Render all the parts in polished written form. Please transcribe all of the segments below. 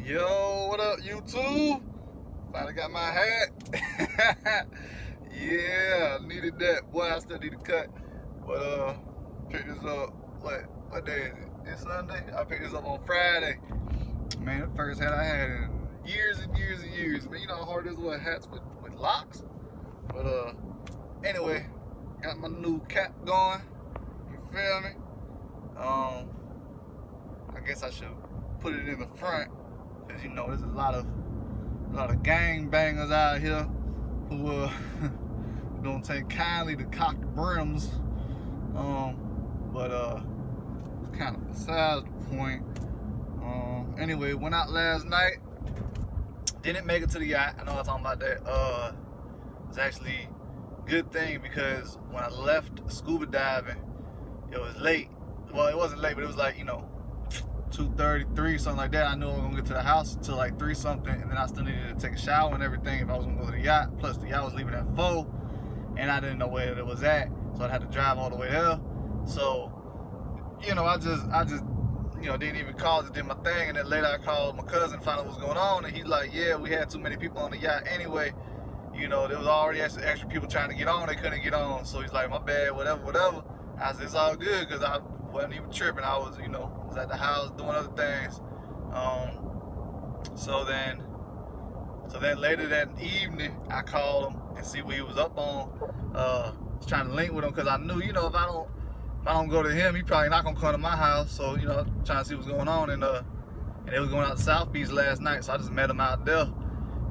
Yo, what up, YouTube? Finally got my hat. Yeah, I needed that. Boy, I still need to cut. But picked this up. What day is it? It's Sunday. I picked this up on Friday. Man, the first hat I had in years and years and years. Man, you know how hard it is to wear hats with locks. But anyway, got my new cap going. You feel me? I guess I should put it in the front. Cause you know there's a lot of gang bangers out here who don't take kindly to cocked brims. But it's kind of besides the point. Anyway, went out last night. Didn't make it to the yacht. I know I was talking about that. It's actually a good thing because when I left scuba diving, it was late. Well, it wasn't late, but it was like 2:33, something like that. I knew I was gonna get to the house till like 3 something, and then I still needed to take a shower and everything if I was gonna go to the yacht. Plus the yacht was leaving at 4, and I didn't know where it was at, so I had to drive all the way there. So, I just didn't even call, just did my thing, and then later I called my cousin, found out what was going on, and he's like, yeah, we had too many people on the yacht anyway. There was already extra people trying to get on, they couldn't get on. So he's like, my bad, whatever. I said, it's all good, because I wasn't even tripping. I was, was at the house doing other things. So then later that evening, I called him and see what he was up on. Was trying to link with him because I knew, if I don't go to him, he probably not gonna come to my house. So trying to see what's going on, and they was going out to South Beach last night, so I just met him out there,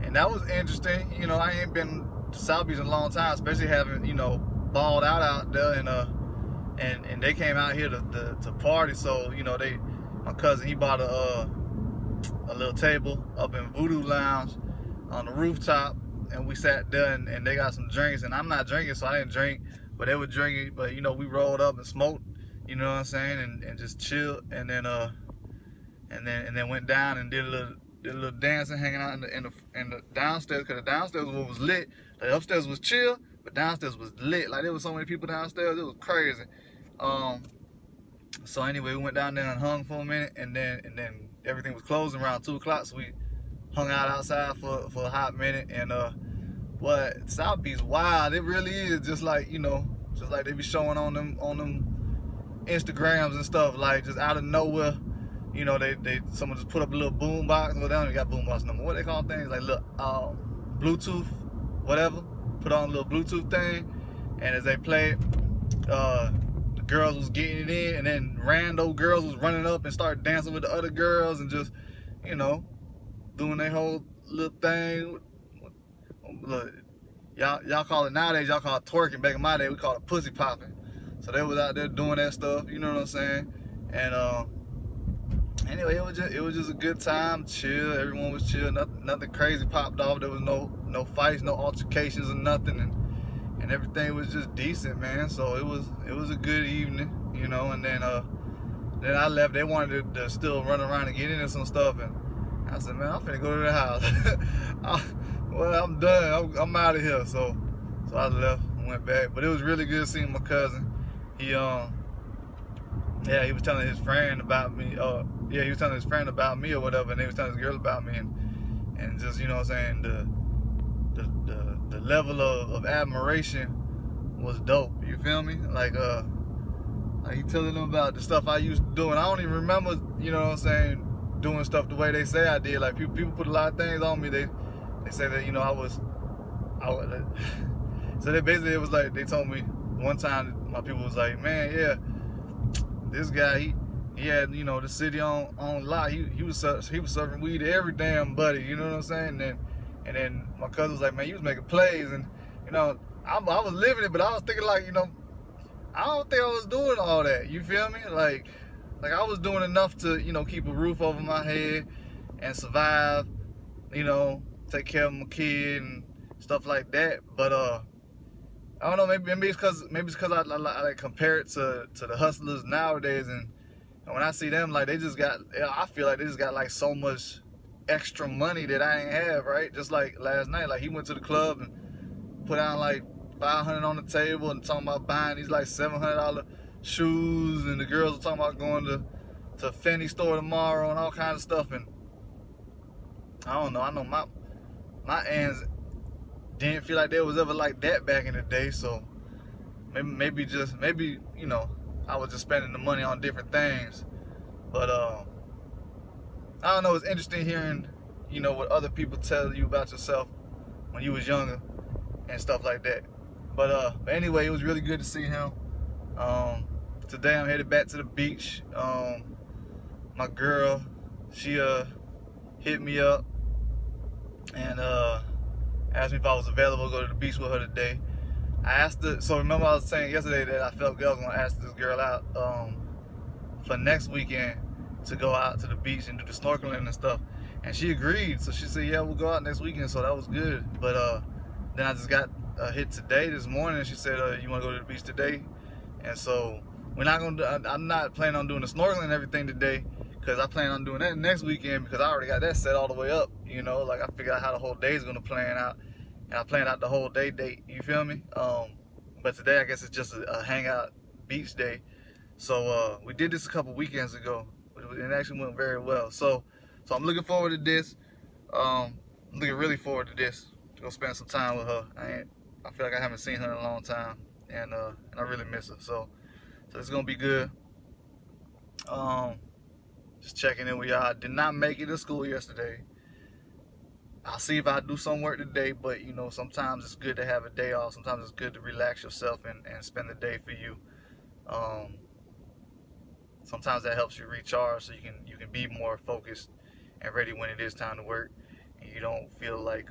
and that was interesting. I ain't been to South Beach in a long time, especially having balled out there, and they came out here to party. So my cousin, he bought a little table up in Voodoo Lounge on the rooftop, and we sat there and they got some drinks, and I'm not drinking, so I didn't drink, but they were drinking. But we rolled up and smoked, you know what I'm saying, and just chilled, and then went down and did a little dancing, hanging out in the downstairs, because the downstairs was lit. The upstairs was chill, but downstairs was lit. Like, there was so many people downstairs, it was crazy. So anyway, we went down there and hung for a minute, and then everything was closing around 2 o'clock, so we hung out outside for a hot minute. And what South Beach, wild, it really is, just like just like they be showing on them Instagrams and stuff, like just out of nowhere. Someone just put up a little boom box. Well, they don't even got boom box no more. What they call things, like little Bluetooth, whatever. Put on a little Bluetooth thing, and as they played, the girls was getting it in, and then rando girls was running up and started dancing with the other girls, and just doing their whole little thing. Look, y'all call it nowadays, y'all call it twerking. Back in my day, we call it pussy popping. So they was out there doing that stuff, you know what I'm saying? And anyway, it was just a good time, chill. Everyone was chill. Nothing crazy popped off. There was no fights, no altercations or nothing, and everything was just decent, man. So it was a good evening, And then I left. They wanted to still run around and get into some stuff, and I said, man, I'm finna go to the house. Well, I'm done. I'm out of here. So I left and went back. But it was really good seeing my cousin. He was telling his friend about me. He was telling his friend about me or whatever, and he was telling his girl about me, and just what I'm saying, the level of admiration was dope. You feel me? Like he telling them about the stuff I used to do, and I don't even remember, what I'm saying, doing stuff the way they say I did. Like people put a lot of things on me. They say that I was. So they basically, it was like they told me one time, my people was like, man, yeah, this guy, he had the city on lock. He was serving weed to every damn buddy. You know what I'm saying? And then my cousin was like, man, he was making plays, and I was living it, but I was thinking like, I don't think I was doing all that. You feel me? Like I was doing enough to keep a roof over my head and survive. Take care of my kid and stuff like that. But I don't know. Maybe it's because I compare it to the hustlers nowadays, and when I see them, like, I feel like they just got like so much extra money that I ain't have, right? Just like last night, like he went to the club and put out like $500 on the table and talking about buying these like $700 shoes, and the girls were talking about going to Fendi store tomorrow and all kinds of stuff. And I don't know. I know my ends didn't feel like they was ever like that back in the day. So maybe you know, I was just spending the money on different things. But I don't know. It's interesting hearing, you know, what other people tell you about yourself when you was younger and stuff like that. But anyway, it was really good to see him. Today I'm headed back to the beach. My girl, she hit me up and asked me if I was available to go to the beach with her today. I asked her, so remember I was saying yesterday that I felt good I was gonna ask this girl out for next weekend to go out to the beach and do the snorkeling and stuff. And she agreed, so she said, yeah, we'll go out next weekend, so that was good. But then I just got a hit today, this morning, and she said, you wanna go to the beach today? And so I'm not planning on doing the snorkeling and everything today, because I plan on doing that next weekend, because I already got that set all the way up, you know, like I figured out how the whole day is gonna plan out, and I planned out the whole day date, you feel me? But today I guess it's just a hangout beach day. So we did this a couple weekends ago, and it actually went very well. So I'm looking forward to this. I'm looking really forward to this, to go spend some time with her. I feel like I haven't seen her in a long time, and I really miss her. So it's gonna be good. Just checking in with y'all. I did not make it to school yesterday. I'll see if I do some work today, but you know, sometimes it's good to have a day off. Sometimes it's good to relax yourself and spend the day for you. Sometimes that helps you recharge, so you can be more focused and ready when it is time to work, and you don't feel like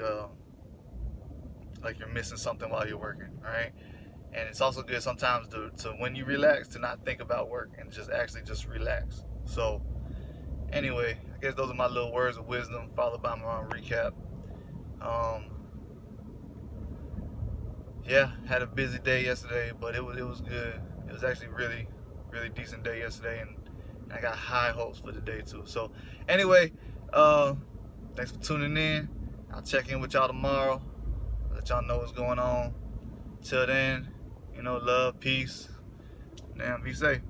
you're missing something while you're working. All right. And it's also good sometimes to when you relax, to not think about work and just actually just relax. So anyway, I guess those are my little words of wisdom, followed by my recap. Yeah, had a busy day yesterday, but it was good. It was actually really decent day yesterday, and I got high hopes for the day too. So anyway, thanks for tuning in. I'll check in with y'all tomorrow, let y'all know what's going on. Till then, you know, love, peace, and be safe.